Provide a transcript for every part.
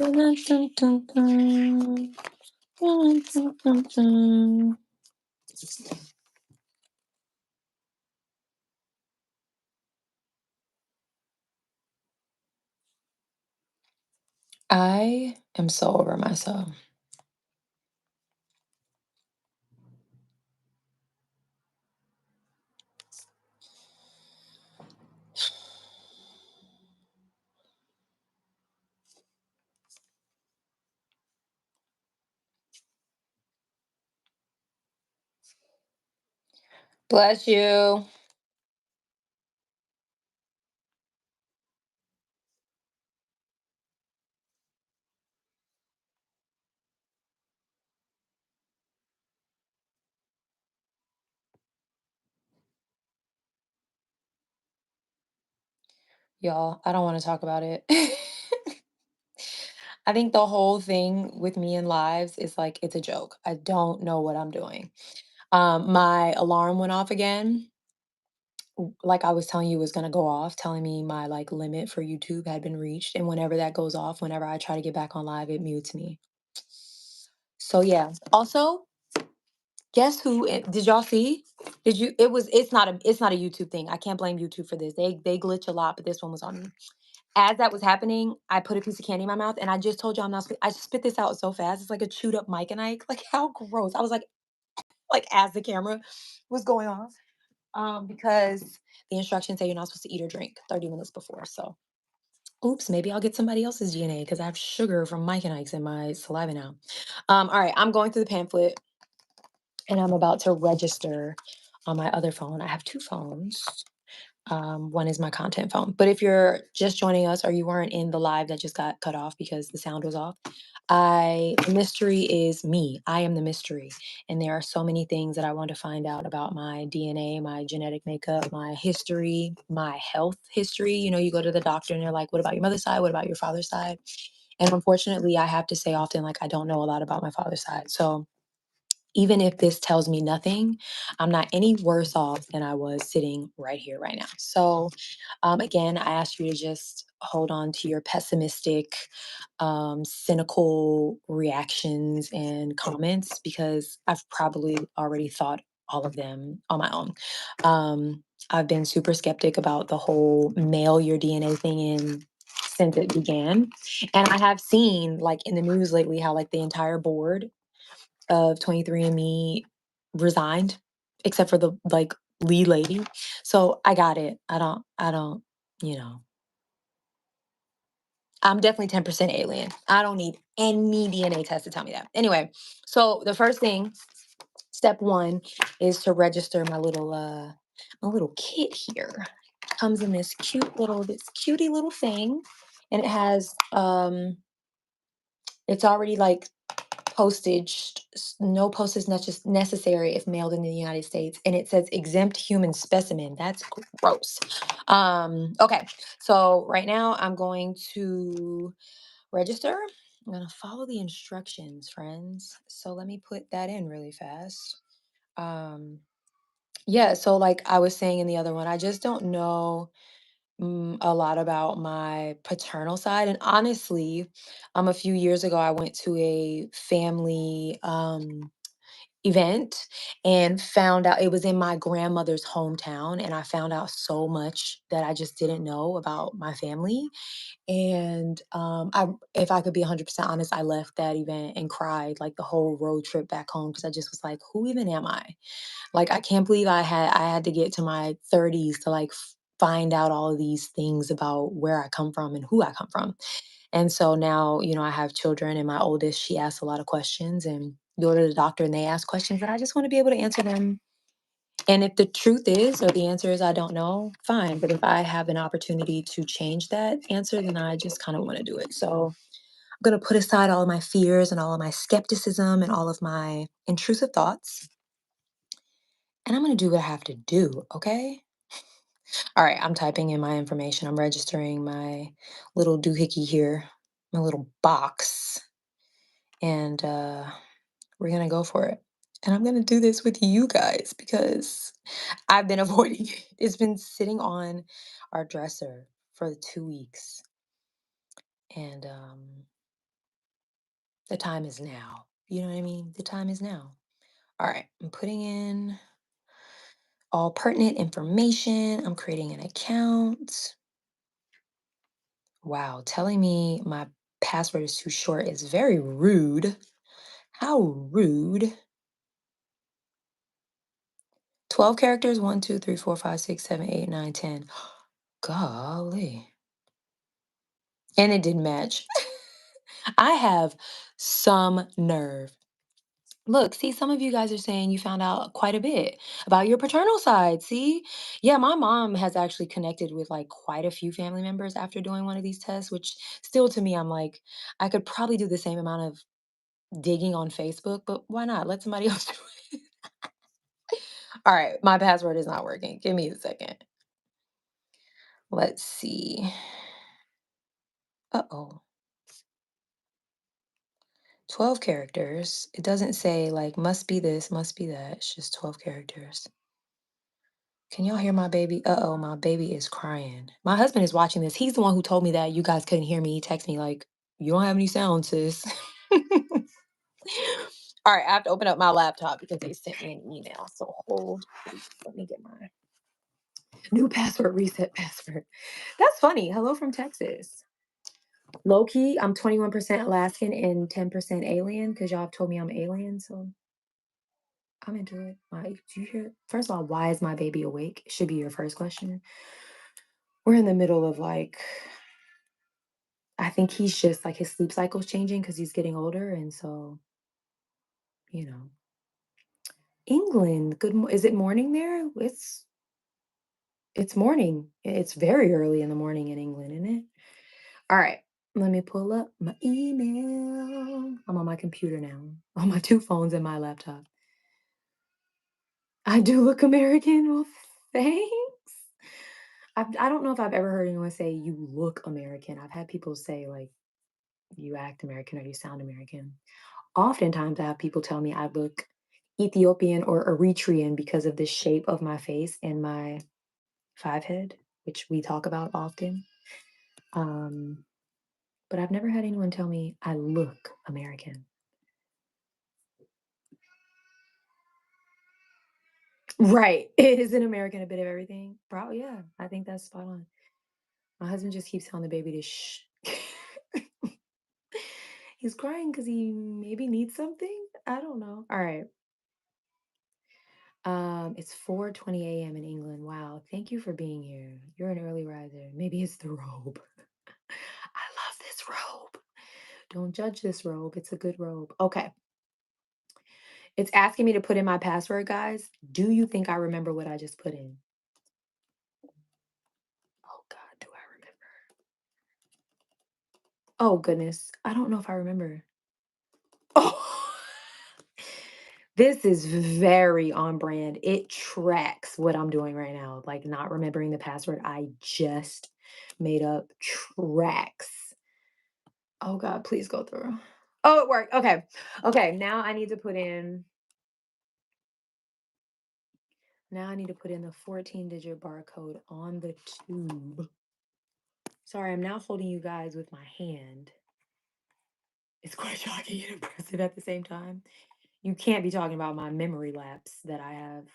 Dun, dun, dun, dun. Dun, dun, dun, dun. I am so over myself. Bless you. Y'all, I don't want to talk about it. I think the whole thing with me and lives is like it's a joke. I don't know what I'm doing. My alarm went off again. Like I was telling you, it was gonna go off, telling me my like limit for YouTube had been reached. And whenever that goes off, whenever I try to get back on live, it mutes me. So yeah. Also, guess who? Did y'all see? Did you? It was. It's not a YouTube thing. I can't blame YouTube for this. They glitch a lot, but this one was on me. As that was happening, I put a piece of candy in my mouth, and I just told you I'm not. I just spit this out so fast. It's like a chewed up Mike and Ike. Like how gross. I was like as the camera was going off, because the instructions say you're not supposed to eat or drink 30 minutes before. So, oops, maybe I'll get somebody else's DNA because I have sugar from Mike and Ike's in my saliva now. All right, I'm going through the pamphlet and I'm about to register on my other phone. I have two phones. One is my content phone. But if you're just joining us or you weren't in the live that just got cut off because the sound was off, the mystery is me. I am the mystery. And there are so many things that I want to find out about my DNA, my genetic makeup, my history, my health history. You know, you go to the doctor and they're like, what about your mother's side? What about your father's side? And unfortunately, I have to say often, like, I don't know a lot about my father's side. So even if this tells me nothing, I'm not any worse off than I was sitting right here, right now. So, again, I ask you to just hold on to your pessimistic, cynical reactions and comments because I've probably already thought all of them on my own. I've been super skeptic about the whole mail your DNA thing in since it began. And I have seen, like, in the news lately, how, like, the entire board of 23andMe resigned, except for the like lead lady. So I got it. I don't, you know, I'm definitely 10% alien. I don't need any DNA test to tell me that. Anyway, so the first thing, step one, is to register my little kit here. Comes in this cutie little thing. And it has it's already like postage, no postage necessary if mailed in the United States. And it says exempt human specimen. That's gross. Okay, so right now I'm going to register. I'm going to follow the instructions, friends. So let me put that in really fast. Um, yeah, so like I was saying in the other one, I just don't know a lot about my paternal side. And honestly, a few years ago, I went to a family event and found out it was in my grandmother's hometown. And I found out so much that I just didn't know about my family. And if I could be 100% honest, I left that event and cried like the whole road trip back home because I just was like, who even am I? Like, I can't believe I had to get to my 30s to like find out all of these things about where I come from and who I come from. And so now, I have children and my oldest, she asks a lot of questions and go to the doctor and they ask questions and I just want to be able to answer them. And if the truth is, or the answer is I don't know, fine. But if I have an opportunity to change that answer, then I just kind of want to do it. So I'm going to put aside all of my fears and all of my skepticism and all of my intrusive thoughts. And I'm going to do what I have to do. Okay. All right, I'm typing in my information. I'm registering my little doohickey here, my little box, and we're gonna go for it. And I'm gonna do this with you guys because I've been avoiding it. It's been sitting on our dresser for 2 weeks, and The time is now. You know what I mean? The time is now. All right, I'm putting in all pertinent information. I'm creating an account. Wow, telling me my password is too short is very rude. How rude. 12 characters, 1, 2, 3, 4, 5, 6, 7, 8, 9, 10. Golly. And it didn't match. I have some nerve. Look, see, some of you guys are saying you found out quite a bit about your paternal side. See? Yeah, my mom has actually connected with like quite a few family members after doing one of these tests, which still to me, I'm like, I could probably do the same amount of digging on Facebook, but why not? Let somebody else do it. All right, my password is not working. Give me a second. Let's see. Uh-oh. 12 characters. It doesn't say like must be this, must be that. It's just 12 characters. Can y'all hear my baby? Uh-oh, my baby is crying. My husband is watching this. He's the one who told me that you guys couldn't hear me. He texted me like, you don't have any sound, sis. All right, I have to open up my laptop because they sent me an email. So hold, let me get my new password, reset password. That's funny. Hello from Texas. Low key, I'm 21% Alaskan and 10% alien because y'all have told me I'm alien. So I'm into it. Like, do you hear? First of all, why is my baby awake? Should be your first question. We're in the middle of like, I think he's just like his sleep cycle's changing because he's getting older. And so, you know, England, is it morning there? It's morning. It's very early in the morning in England, isn't it? All right. Let me pull up my email. I'm on my computer now, on my two phones and my laptop. I do look American. Well, thanks. I don't know if I've ever heard anyone say you look American. I've had people say like you act American or you sound American. Oftentimes, I have people tell me I look Ethiopian or Eritrean because of the shape of my face and my five head, which we talk about often. Um, but I've never had anyone tell me I look American. Right. Is an American a bit of everything? Probably, yeah. I think that's spot on. My husband just keeps telling the baby to shh. He's crying because he maybe needs something. I don't know. All right. It's 4:20 a.m. in England. Wow. Thank you for being here. You're an early riser. Maybe it's the robe. I love this robe. Don't judge this robe. It's a good robe. Okay. It's asking me to put in my password, guys. Do you think I remember what I just put in? Oh God, do I remember? Oh goodness. I don't know if I remember. Oh, this is very on brand. It tracks what I'm doing right now. Like not remembering the password I just made up tracks. Oh God, please go through. Oh, it worked. Okay. Okay. Now I need to put in the 14-digit barcode on the tube. Sorry, I'm now holding you guys with my hand. It's quite shocking and impressive at the same time. You can't be talking about my memory lapse that I have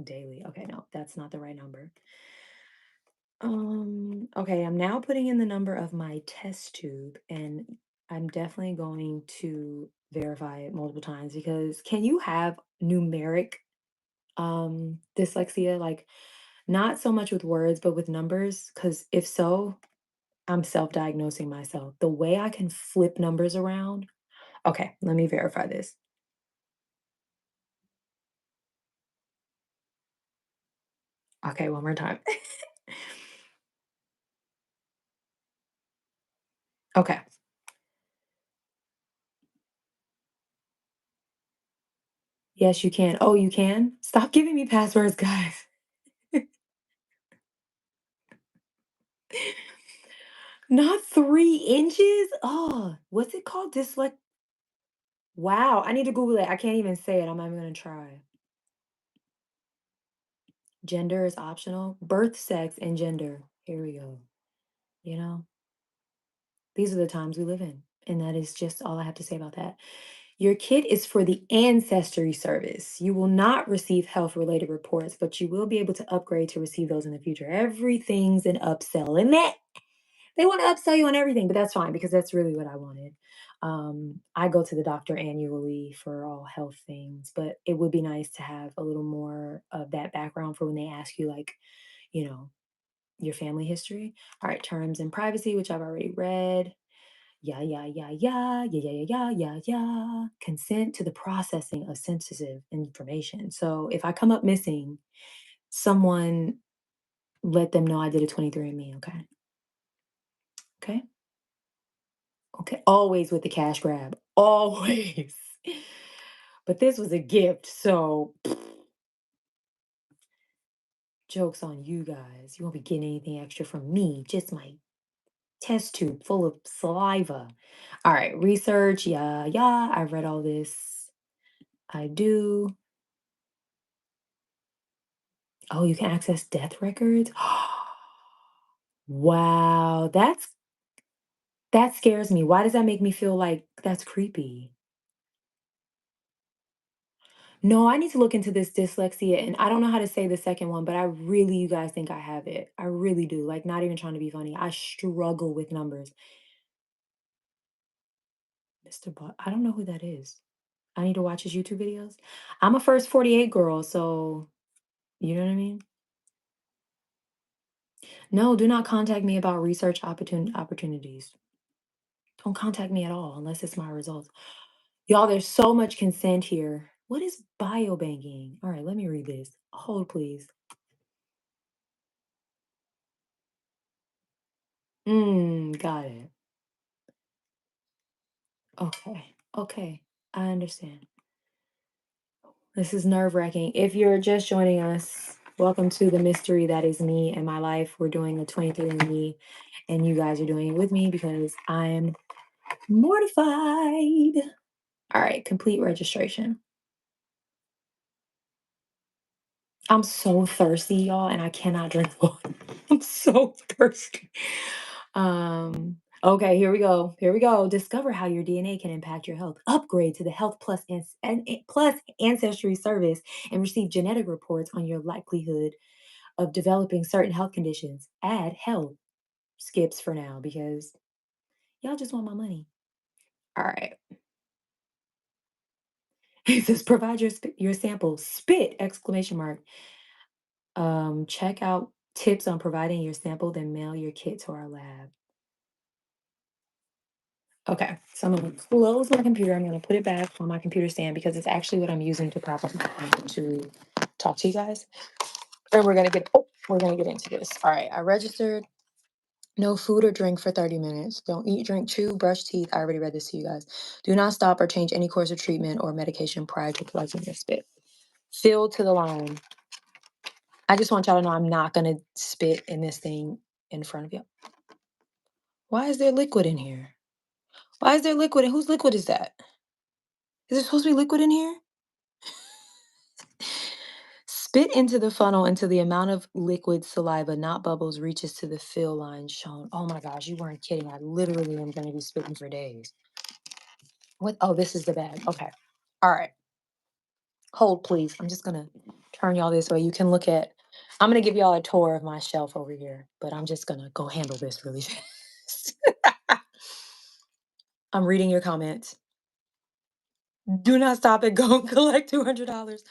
daily. Okay, no, that's not the right number. Okay, I'm now putting in the number of my test tube and I'm definitely going to verify it multiple times because can you have numeric dyslexia? Like not so much with words, but with numbers? Because if so, I'm self-diagnosing myself. The way I can flip numbers around. Okay, let me verify this. Okay, one more time. Okay. Yes, you can. Oh, you can? Stop giving me passwords, guys. Not 3 inches? Oh, what's it called? Wow, I need to Google it. I can't even say it. I'm not even gonna try. Gender is optional. Birth, sex, and gender. Here we go. You know, these are the times we live in. And that is just all I have to say about that. Your kit is for the ancestry service. You will not receive health related reports, but you will be able to upgrade to receive those in the future. Everything's an upsell. And that they want to upsell you on everything, but that's fine because that's really what I wanted. I go to the doctor annually for all health things, but it would be nice to have a little more of that background for when they ask you, like, you know, your family history. All right, terms and privacy, which I've already read. Yeah, yeah, yeah, yeah, yeah, yeah, yeah, yeah, yeah. Consent to the processing of sensitive information. So if I come up missing, someone let them know I did a 23andMe. Okay. Okay. Okay. Always with the cash grab. Always. But this was a gift. So joke's on you guys. You won't be getting anything extra from me. Just my test tube full of saliva. All right. Research. Yeah, yeah. I read all this. I do. Oh, you can access death records? Wow, that scares me. Why does that make me feel like that's creepy? No, I need to look into this dyslexia, and I don't know how to say the second one, but I really, you guys think I have it. I really do. Like, not even trying to be funny. I struggle with numbers. Mr. Butt, I don't know who that is. I need to watch his YouTube videos. I'm a first 48 girl, so you know what I mean? No, do not contact me about research opportunities. Don't contact me at all unless it's my results. Y'all, there's so much consent here. What is biobanking? All right, let me read this. Hold, please. Got it. Okay. Okay. I understand. This is nerve-wracking. If you're just joining us, welcome to the mystery that is me and my life. We're doing a 23andMe, and you guys are doing it with me because I'm mortified. All right, complete registration. I'm so thirsty, y'all, and I cannot drink water. I'm so thirsty. Okay, here we go. Here we go. Discover how your DNA can impact your health. Upgrade to the Health Plus Plus Ancestry service and receive genetic reports on your likelihood of developing certain health conditions. Add health skips for now because y'all just want my money. All right. It says provide your sample. Spit exclamation mark. Check out tips on providing your sample, then mail your kit to our lab. Okay, so I'm gonna close my computer. I'm gonna put it back on my computer stand because it's actually what I'm using to prop up my phone to talk to you guys. And we're gonna get into this. All right, I registered. No food or drink for 30 minutes. Don't eat, drink, chew, brush teeth. I already read this to you guys. Do not stop or change any course of treatment or medication prior to collecting your spit. Fill to the line. I just want y'all to know I'm not gonna spit in this thing in front of you. Why is there liquid in here? Why is there liquid? And whose liquid is that? Is there supposed to be liquid in here? Spit into the funnel until the amount of liquid saliva, not bubbles, reaches to the fill line shown. Oh my gosh, you weren't kidding. I literally am going to be spitting for days. What? Oh, this is the bag. Okay. All right. Hold, please. I'm just going to turn y'all this way. You can look at, I'm going to give y'all a tour of my shelf over here, but I'm just going to go handle this really fast. I'm reading your comments. Do not stop it. Go collect $200.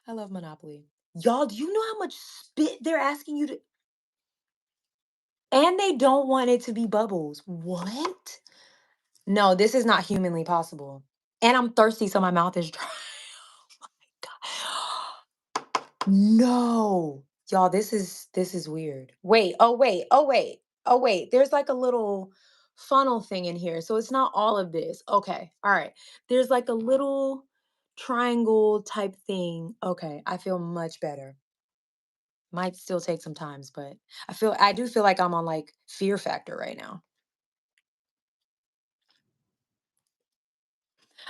I love Monopoly. Y'all, do you know how much spit they're asking you to? And they don't want it to be bubbles. What? No, this is not humanly possible. And I'm thirsty, so my mouth is dry. No. Y'all, this is weird. Wait, oh wait, oh wait, oh wait. There's like a little funnel thing in here. So it's not all of this. Okay. All right. There's like a little triangle type thing. Okay. I feel much better. Might still take some times, but I do feel like I'm on like fear factor right now.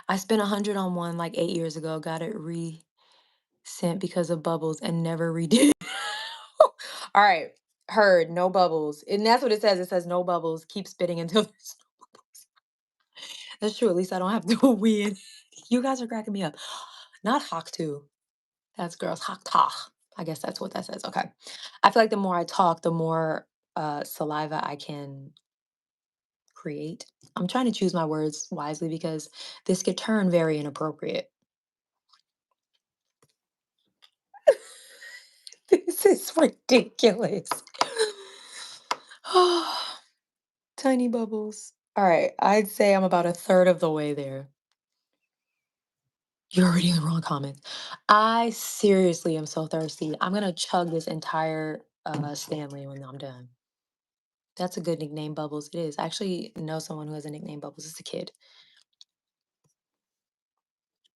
I spent 100 on one like 8 years ago, got it resent because of bubbles and never redid. All right, heard, no bubbles. And that's what it says. It says no bubbles. Keep spitting until there's no bubbles. That's true. At least I don't have to win. You guys are cracking me up. Not hawk too. That's girls. Hawk talk. I guess that's what that says. Okay. I feel like the more I talk, the more saliva I can create. I'm trying to choose my words wisely because this could turn very inappropriate. This is ridiculous. Tiny bubbles. All right. I'd say I'm about a third of the way there. You're reading the wrong comments. I seriously am so thirsty. I'm gonna chug this entire Stanley when I'm done. That's a good nickname, Bubbles. It is. I actually know someone who has a nickname, Bubbles. It's a kid.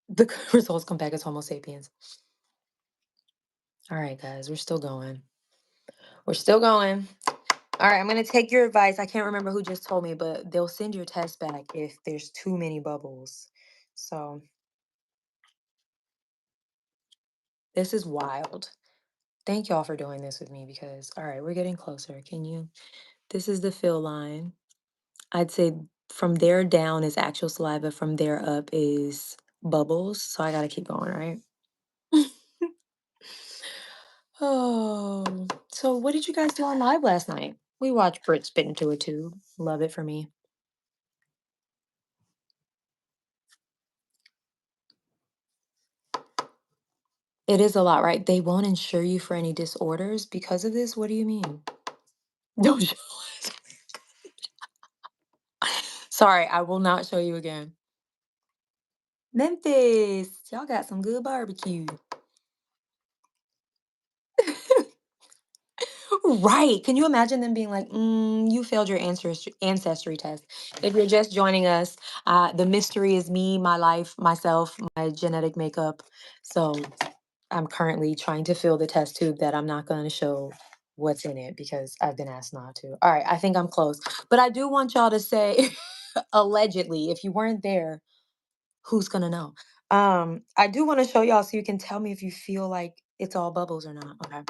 The results come back as Homo sapiens. All right, guys, we're still going. We're still going. All right, I'm gonna take your advice. I can't remember who just told me, but they'll send your test back if there's too many bubbles. So this is wild. Thank y'all for doing this with me because, all right, we're getting closer. Can you? This is the fill line. I'd say from there down is actual saliva, from there up is bubbles. So I gotta keep going, right? Oh, so what did you guys do on live last night? We watched Brit spit into a tube. Love it for me. It is a lot, right? They won't insure you for any disorders because of this. What do you mean? Don't show us. Sorry, I will not show you again. Memphis, y'all got some good barbecue. Right. Can you imagine them being like, you failed your ancestry test. If you're just joining us, the mystery is me, my life, myself, my genetic makeup. So I'm currently trying to fill the test tube that I'm not going to show what's in it because I've been asked not to. All right, I think I'm close. But I do want y'all to say, allegedly, if you weren't there, who's going to know? I do want to show y'all so you can tell me if you feel like it's all bubbles or not. Okay.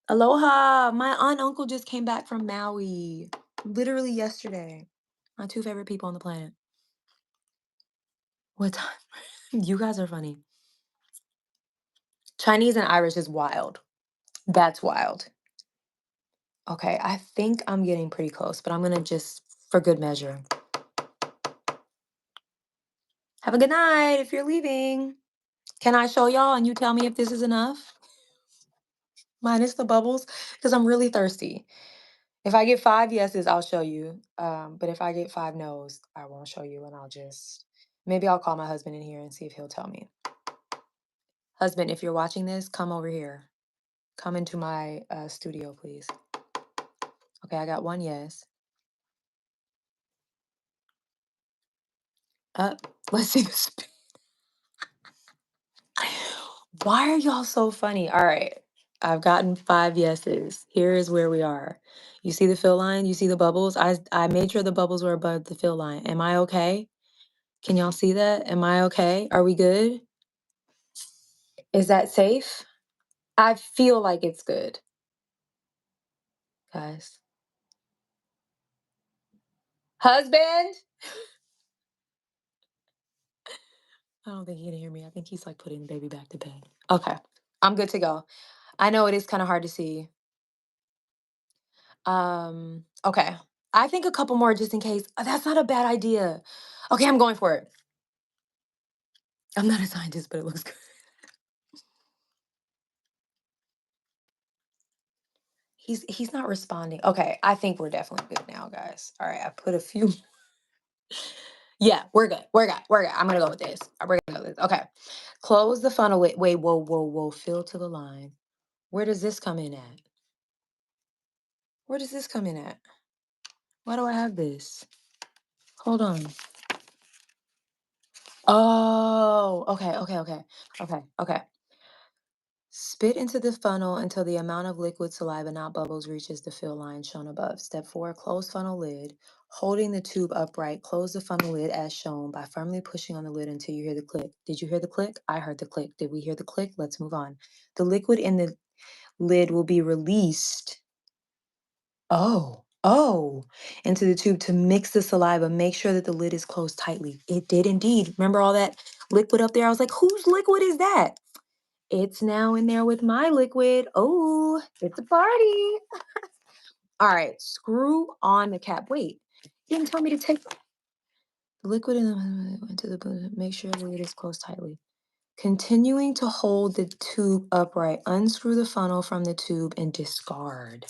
Aloha! My aunt and uncle just came back from Maui. Literally yesterday. My two favorite people on the planet. What time? You guys are funny. Chinese and Irish is wild. That's wild. Okay, I think I'm getting pretty close, but I'm gonna just, for good measure. Have a good night if you're leaving. Can I show y'all and you tell me if this is enough? Minus the bubbles, because I'm really thirsty. If I get 5 yeses, I'll show you. But if I get 5 nos, I won't show you, and I'll just maybe I'll call my husband in here and see if he'll tell me. Husband, if you're watching this, come over here. Come into my studio, please. Okay, I got 1 yes. Up. Let's see this. Why are y'all so funny? All right. I've gotten 5 yeses. Here is where we are. You see the fill line? You see the bubbles? I made sure the bubbles were above the fill line. Am I okay? Can y'all see that? Am I okay? Are we good? Is that safe? I feel like it's good, guys. Husband? I don't think he can hear me. I think he's like putting the baby back to bed. Okay. I'm good to go. I know it is kind of hard to see. Okay. I think a couple more just in case. That's not a bad idea. Okay, I'm going for it. I'm not a scientist, but it looks good. He's not responding. Okay, I think we're definitely good now, guys. All right, I put a few. Yeah, we're good. We're good. We're good. I'm gonna go with this. We're gonna go with this. Okay. Close the funnel. Wait, whoa, whoa, whoa. Fill to the line. Where does this come in at? Where does this come in at? Why do I have this? Hold on. Oh, okay, okay, okay, okay, okay. Spit into the funnel until the amount of liquid saliva, not bubbles, reaches the fill line shown above. Step 4, close funnel lid. Holding the tube upright, close the funnel lid as shown by firmly pushing on the lid until you hear the click. Did you hear the click? I heard the click. Did we hear the click? Let's move on. The liquid in the lid will be released. Oh. Oh, into the tube to mix the saliva. Make sure that the lid is closed tightly. It did indeed. Remember all that liquid up there? I was like, whose liquid is that? It's now in there with my liquid. Oh, it's a party. All right, screw on the cap. Wait, you didn't tell me to take the liquid into the, make sure the lid is closed tightly. Continuing to hold the tube upright, unscrew the funnel from the tube and discard.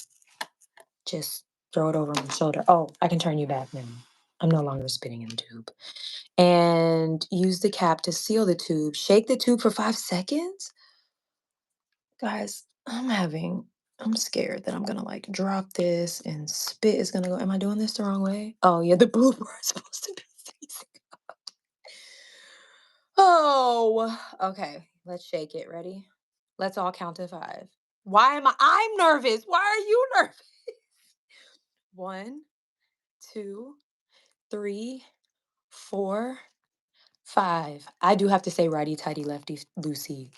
Just throw it over my shoulder. Oh, I can turn you back now. I'm no longer spitting in the tube. And use the cap to seal the tube. Shake the tube for 5 seconds. Guys, I'm scared that I'm gonna like drop this and spit is gonna go. Am I doing this the wrong way? Oh, yeah, the blooper is supposed to be facing. Oh, okay. Let's shake it. Ready? Let's all count to 5. I'm nervous. Why are you nervous? 1, 2, 3, 4, 5. I do have to say righty tighty, lefty loosey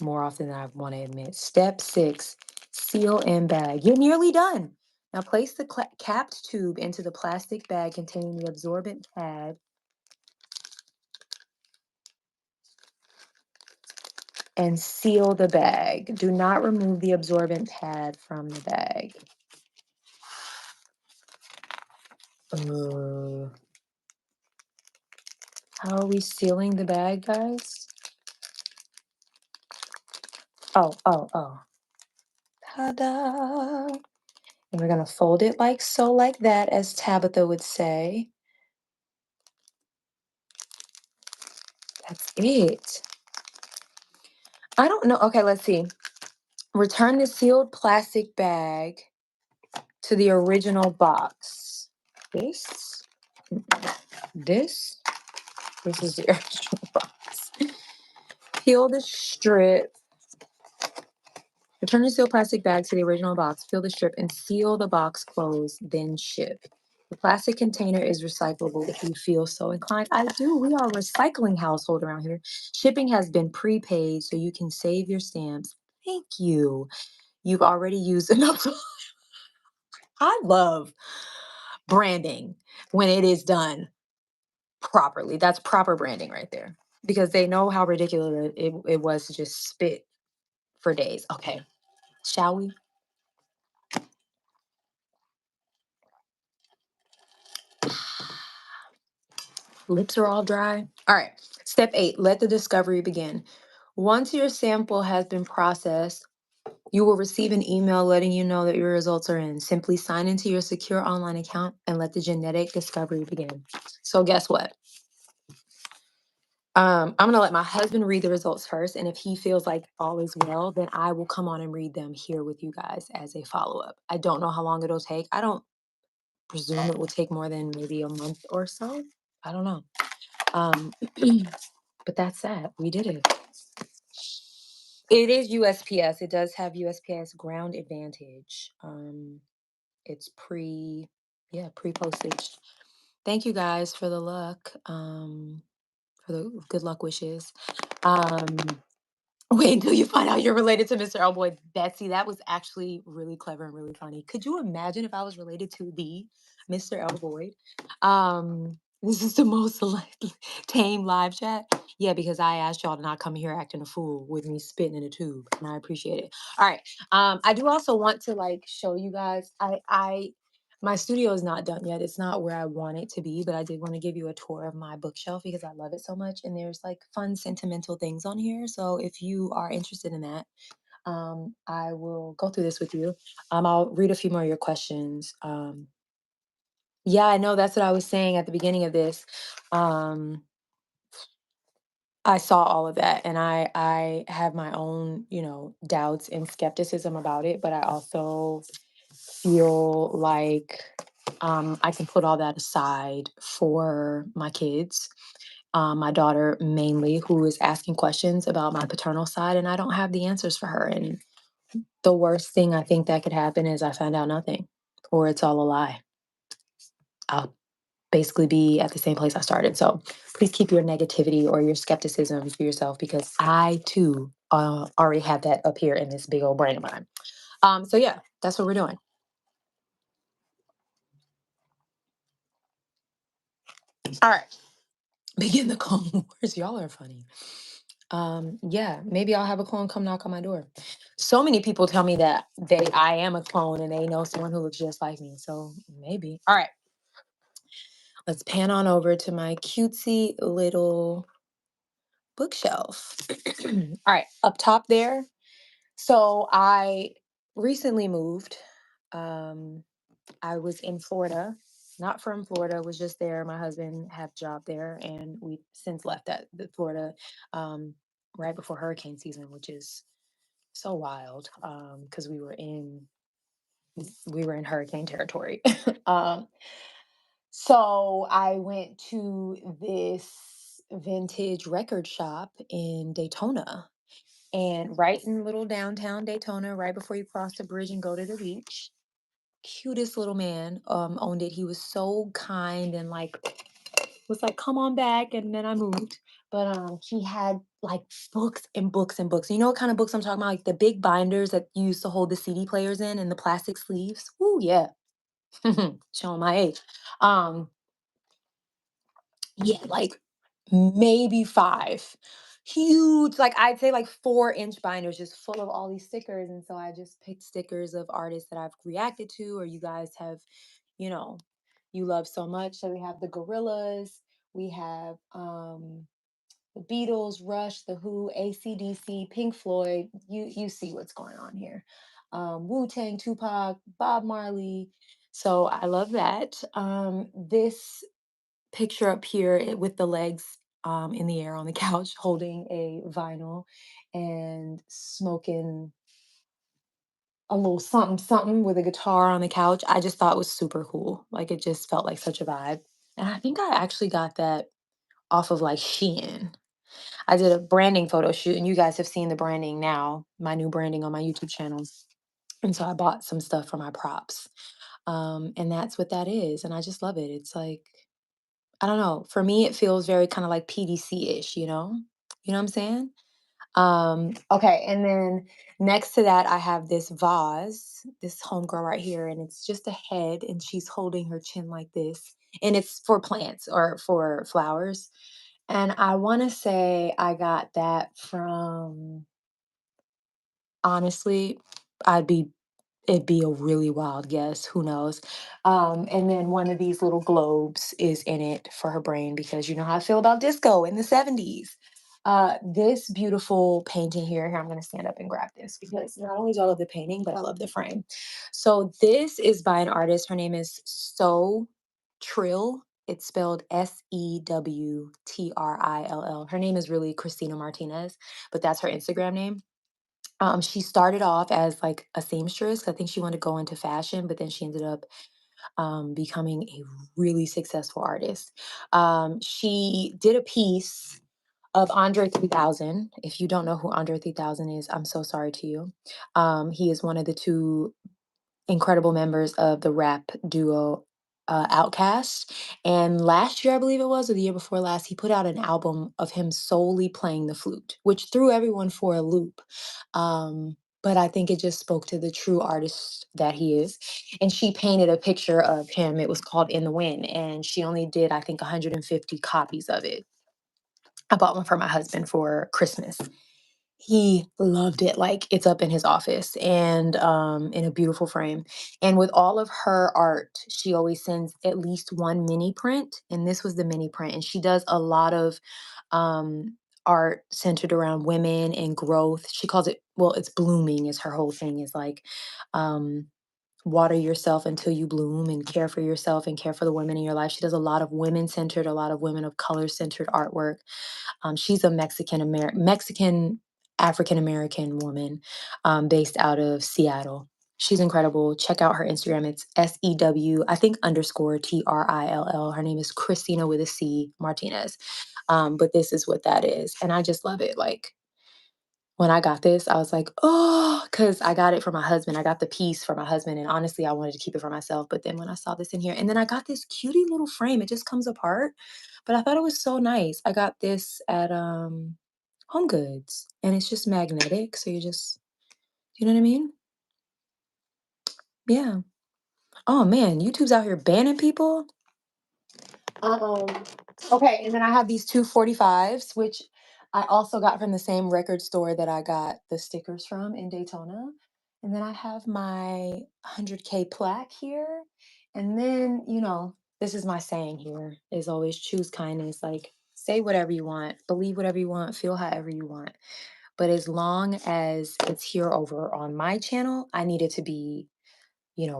more often than I want to admit. Step 6, seal and bag. You're nearly done. Now place the capped tube into the plastic bag containing the absorbent pad and seal the bag. Do not remove the absorbent pad from the bag. How are we sealing the bag, guys? Oh. Ta-da! And we're gonna fold it like so, like that, as Tabitha would say. That's it. I don't know. Okay, let's see. Return the sealed plastic bag to the original box. This? Mm-mm. This? This is the original box. Peel the strip. Return the sealed plastic bag to the original box. Peel the strip and seal the box closed, then ship. The plastic container is recyclable if you feel so inclined. I do. We are a recycling household around here. Shipping has been prepaid, so you can save your stamps. Thank you. You've already used enough. I love branding when it is done properly. That's proper branding right there because they know how ridiculous it was to just spit for days. Okay, shall we? Lips are all dry. All right. Step 8, let the discovery begin. Once your sample has been processed, you will receive an email letting you know that your results are in. Simply sign into your secure online account and let the genetic discovery begin. So guess what? I'm gonna let my husband read the results first, and if he feels like all is well, then I will come on and read them here with you guys as a follow-up. I don't know how long it'll take. I don't presume it will take more than maybe a month or so. I don't know. Um, but that's that. We did it. It is USPS. It does have USPS ground advantage. It's pre-postage. Thank you guys for the luck. For the good luck wishes. Um, Wait until you find out you're related to Mr. Elboy. Betsy, that was actually really clever and really funny. Could you imagine if I was related to the Mr. Elboy? This is the most tame live chat. Yeah, because I asked y'all to not come here acting a fool with me spitting in a tube, and I appreciate it. All right. I do also want to like show you guys. My studio is not done yet. It's not where I want it to be, but I did want to give you a tour of my bookshelf because I love it so much. And there's like fun, sentimental things on here. So if you are interested in that, I will go through this with you. I'll read a few more of your questions. Yeah, I know that's what I was saying at the beginning of this. Um, I saw all of that and I have my own, doubts and skepticism about it, but I also feel like I can put all that aside for my kids. My daughter mainly, who is asking questions about my paternal side, and I don't have the answers for her. And the worst thing I think that could happen is I find out nothing, or it's all a lie. I'll basically be at the same place I started. So please keep your negativity or your skepticism for yourself because I too already have that up here in this big old brain of mine. So yeah, that's what we're doing. All right. Begin the Clone Wars. Y'all are funny. Yeah, maybe I'll have a clone come knock on my door. So many people tell me that I am a clone and they know someone who looks just like me. So maybe. All right. Let's pan on over to my cutesy little bookshelf. All right, up top there. So I recently moved. Um, I was in Florida, not from Florida, was just there. My husband had a job there, and we since left that the Florida um, right before hurricane season, which is so wild because we were in hurricane territory. um, so I went to this vintage record shop in Daytona, and right in little downtown Daytona, right before you cross the bridge and go to the beach. Cutest little man owned it. He was so kind and like was like, come on back. And then I moved. But he had like books and books and books. You know what kind of books I'm talking about? Like the big binders that you used to hold the CD players in and the plastic sleeves. Ooh, yeah. Showing my age. Um, yeah, like maybe five. Huge, like I'd say like 4-inch binders just full of all these stickers. And so I just picked stickers of artists that I've reacted to or you guys have, you know, you love so much. So we have the Gorillas, we have the Beatles, Rush, The Who, AC/DC, Pink Floyd. You see what's going on here. Wu-Tang, Tupac, Bob Marley. So I love that. This picture up here with the legs in the air on the couch holding a vinyl and smoking a little something something with a guitar on the couch. I just thought was super cool. Like it just felt like such a vibe. And I think I actually got that off of like Shein. I did a branding photo shoot and you guys have seen the branding now, my new branding on my YouTube channel. And so I bought some stuff for my props. And that's what that is. And I just love it. It's like I don't know. For me, it feels very kind of like PDC-ish, you know? You know what I'm saying? Okay, and then next to that, I have this vase, this homegirl right here, and it's just a head, and she's holding her chin like this. And it's for plants or for flowers. And I want to say I got that from, honestly, I'd be it'd be a really wild guess. Who knows? And then one of these little globes is in it for her brain because you know how I feel about disco in the 70s. This beautiful painting here, I'm going to stand up and grab this because not only do I love the painting, but I love the frame. So this is by an artist. Her name is So Trill. It's spelled Sewtrill. Her name is really Christina Martinez, but that's her Instagram name. She started off as like a seamstress. I think she wanted to go into fashion, but then she ended up becoming a really successful artist. She did a piece of Andre 3000. If you don't know who Andre 3000 is, I'm so sorry to you. He is one of the two incredible members of the rap duo Outkast. And last year, I believe it was, or the year before last, he put out an album of him solely playing the flute, which threw everyone for a loop. But I think it just spoke to the true artist that he is. And she painted a picture of him. It was called In the Wind. And she only did, I think, 150 copies of it. I bought one for my husband for Christmas. He loved it, like, it's up in his office and, in a beautiful frame, and with all of her art, she always sends at least 1 mini print, and this was the mini print, and she does a lot of, art centered around women and growth. She calls it well, it's blooming is her whole thing is, like, um, water yourself until you bloom and care for yourself and care for the women in your life. She does a lot of women-centered, a lot of women of color-centered artwork. She's a Mexican African American woman based out of Seattle. She's incredible. Check out her Instagram. It's SEW, I think underscore TRILL. Her name is Christina with a C Martinez. But this is what that is. And I just love it. Like when I got this, I was like, oh, because I got it for my husband. I got the piece for my husband. And honestly, I wanted to keep it for myself. But then when I saw this in here, and then I got this cutie little frame, it just comes apart. But I thought it was so nice. I got this at Home Goods. And it's just magnetic. So you just, you know what I mean? Yeah. Oh man, YouTube's out here banning people. Um, okay, and then I have these two 45s, which I also got from the same record store that I got the stickers from in Daytona. And then I have my 100K plaque here. And then, this is my saying here is always choose kindness. Like, say whatever you want, believe whatever you want, feel however you want. But as long as it's here over on my channel, I need it to be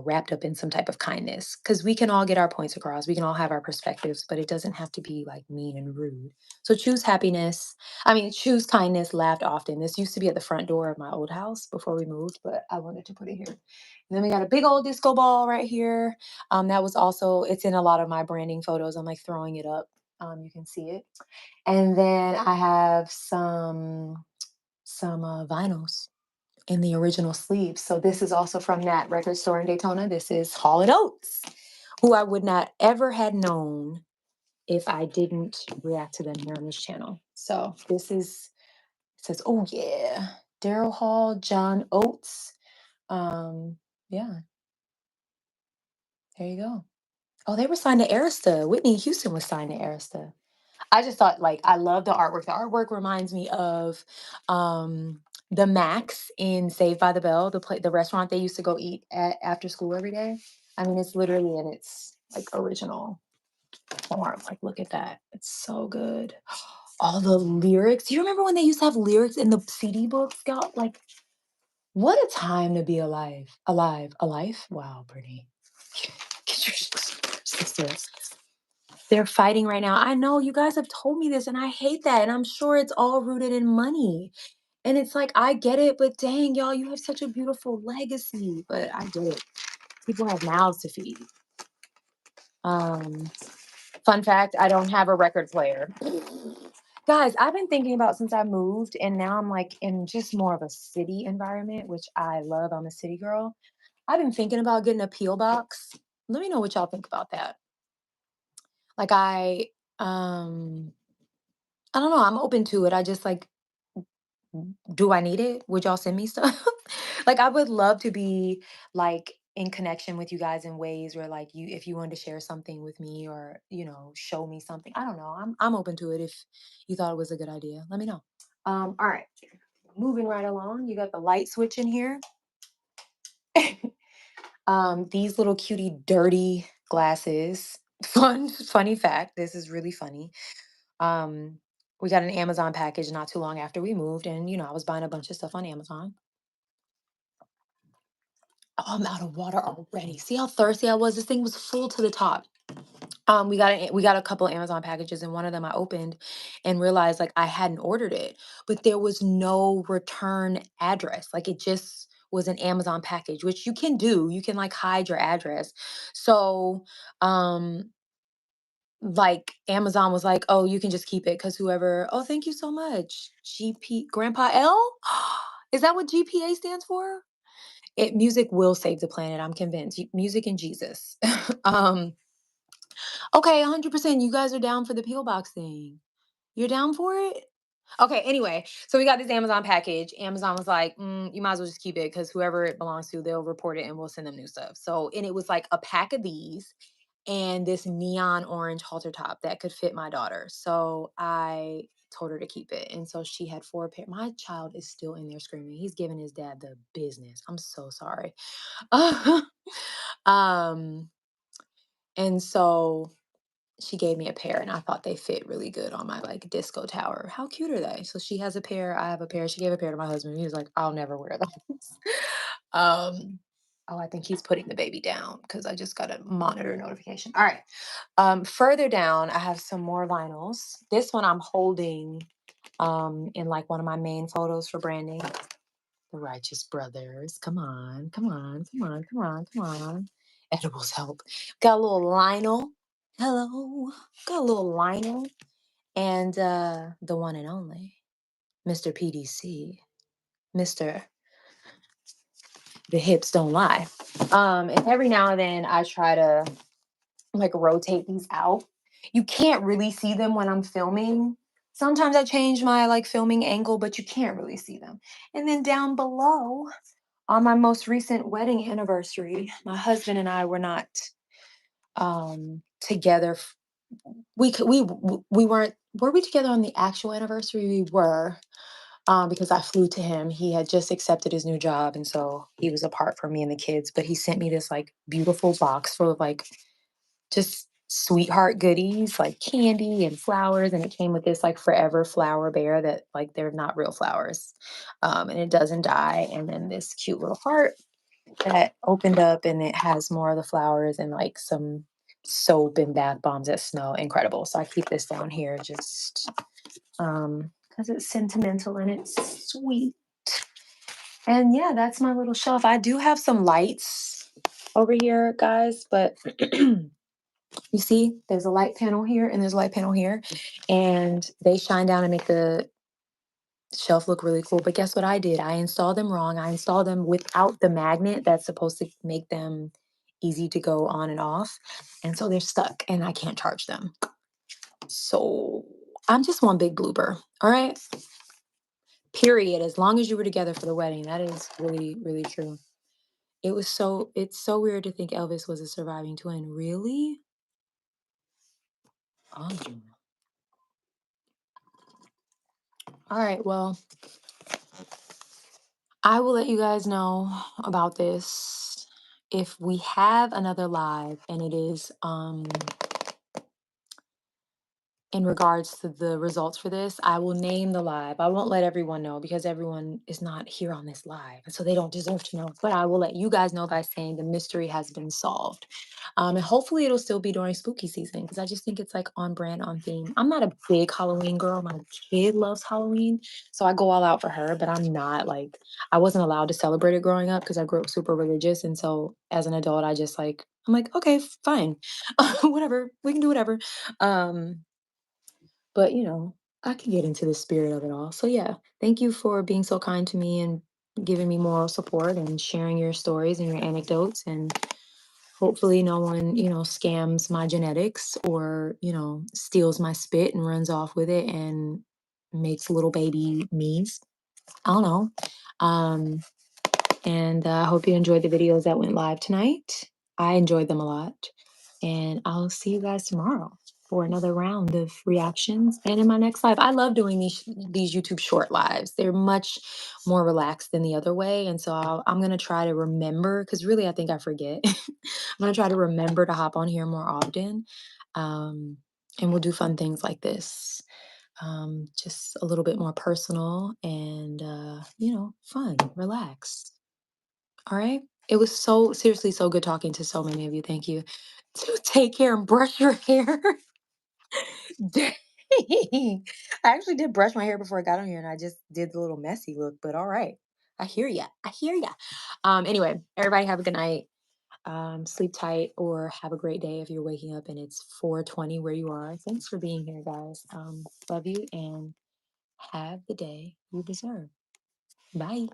wrapped up in some type of kindness. Because we can all get our points across. We can all have our perspectives, but it doesn't have to be like mean and rude. So choose happiness. I mean, choose kindness, laughed often. This used to be at the front door of my old house before we moved, but I wanted to put it here. And then we got a big old disco ball right here. That was also, it's in a lot of my branding photos. I'm like throwing it up. You can see it. And then I have some vinyls in the original sleeves. So this is also from that record store in Daytona. This is Hall and Oates, who I would not ever had known if I didn't react to them here on this channel. So this is, it says, oh yeah, Daryl Hall, John Oates. Yeah, there you go. Oh, they were signed to Arista. Whitney Houston was signed to Arista. I just thought, like, I love the artwork. The artwork reminds me of the Max in Saved by the Bell, the restaurant they used to go eat at after school every day. I mean, it's literally in its like original form. Like, look at that. It's so good. All the lyrics. Do you remember when they used to have lyrics in the CD books? God, like, what a time to be alive. Alive. Alive? Wow, Brittany. Get your sister. They're fighting right now. I know you guys have told me this, and I hate that. And I'm sure it's all rooted in money. And it's like, I get it, but dang, y'all, you have such a beautiful legacy. But I get it. People have mouths to feed. Um, Fun fact, I don't have a record player. Guys, I've been thinking about since I moved, and now I'm like in just more of a city environment, which I love. I'm a city girl. I've been thinking about getting a peel box. Let me know what y'all think about that. Like I don't know, I'm open to it. I just like, do I need it? Would y'all send me stuff? Like, I would love to be like in connection with you guys in ways where like if you wanted to share something with me or, show me something. I don't know. I'm open to it if you thought it was a good idea. Let me know. All right. Moving right along. You got the light switch in here. These little cutie dirty glasses. Funny fact. This is really funny. Um, we got an Amazon package not too long after we moved, and I was buying a bunch of stuff on Amazon. Oh, I'm out of water already. See how thirsty I was? This thing was full to the top. We got a couple Amazon packages, and one of them I opened and realized like I hadn't ordered it, but there was no return address. Like it just was an Amazon package, which you can do. You can like hide your address. So like Amazon was like, "Oh, you can just keep it because whoever." Oh, thank you so much, GP Grandpa L. Is that what GPA stands for? Music will save the planet. I'm convinced. Music and Jesus. um. Okay, 100%. You guys are down for the peel box thing. You're down for it. Okay, anyway, so we got this Amazon package. Amazon was like, you might as well just keep it because whoever it belongs to, they'll report it and we'll send them new stuff. So, and it was like a pack of these and this neon orange halter top that could fit my daughter. So I told her to keep it. And so she had four pair. My child is still in there screaming. He's giving his dad the business. I'm so sorry. um, and so she gave me a pair and I thought they fit really good on my like disco tower. How cute are they? So she has a pair, I have a pair. She gave a pair to my husband. He was like, I'll never wear those. um oh, I think he's putting the baby down because I just got a monitor notification. All right. Further down, I have some more vinyls. This one I'm holding in like one of my main photos for branding. The Righteous Brothers. Come on, come on, come on, come on, come on. Edibles help. Got a little Lionel. Hello. Got a little Lionel. And the one and only, Mr. PDC. Mr. The Hips Don't Lie. And every now and then I try to like rotate these out. You can't really see them when I'm filming. Sometimes I change my like filming angle, but you can't really see them. And then down below, on my most recent wedding anniversary, my husband and I were not together we weren't, were we together on the actual anniversary? We were, because I flew to him. He had just accepted his new job, and so he was apart from me and the kids. But he sent me this like beautiful box full of like just sweetheart goodies, like candy and flowers, and it came with this like forever flower bear that like they're not real flowers, and it doesn't die. And then this cute little heart that opened up, and it has more of the flowers and like some soap and bath bombs that smell incredible. So I keep this down here just because it's sentimental and it's sweet. And yeah, that's my little shelf. I do have some lights over here, guys, but you see, there's a light panel here and there's a light panel here, and they shine down and make the shelf look really cool. But guess what I did? I installed them wrong. I installed them without the magnet that's supposed to make them easy to go on and off. And so they're stuck and I can't charge them. So I'm just one big blooper. All right. Period. As long as you were together for the wedding. That is really, really true. It's so weird to think Elvis was a surviving twin. Really? Oh. All right. Well, I will let you guys know about this if we have another live, and it is in regards to the results for this. I will name the live. I won't let everyone know because everyone is not here on this live, and so they don't deserve to know. But I will let you guys know by saying the mystery has been solved. And hopefully it'll still be during spooky season because I just think it's like on brand, on theme. I'm not a big Halloween girl. My kid loves Halloween, so I go all out for her, but I'm not like, I wasn't allowed to celebrate it growing up because I grew up super religious. And so as an adult, I just like, I'm like, okay, fine. Whatever. We can do whatever. Um, but I can get into the spirit of it all. So yeah, thank you for being so kind to me and giving me moral support and sharing your stories and your anecdotes. And hopefully no one, scams my genetics or, steals my spit and runs off with it and makes little baby me's. I don't know. Um, and I hope you enjoyed the videos that went live tonight. I enjoyed them a lot. And I'll see you guys tomorrow for another round of reactions and in my next live. I love doing these YouTube short lives. They're much more relaxed than the other way. And so I'm going to try to remember, because really I think I forget. I'm going to try to remember to hop on here more often. And we'll do fun things like this. Just a little bit more personal and, fun, relaxed. All right. It was so seriously so good talking to so many of you. Thank you. To take care and brush your hair. Dang. I actually did brush my hair before I got on here and I just did the little messy look, but all right. I hear ya. I hear ya. Anyway, everybody have a good night. Sleep tight or have a great day if you're waking up and it's 4:20 where you are. Thanks for being here, guys. Love you and have the day you deserve. Bye.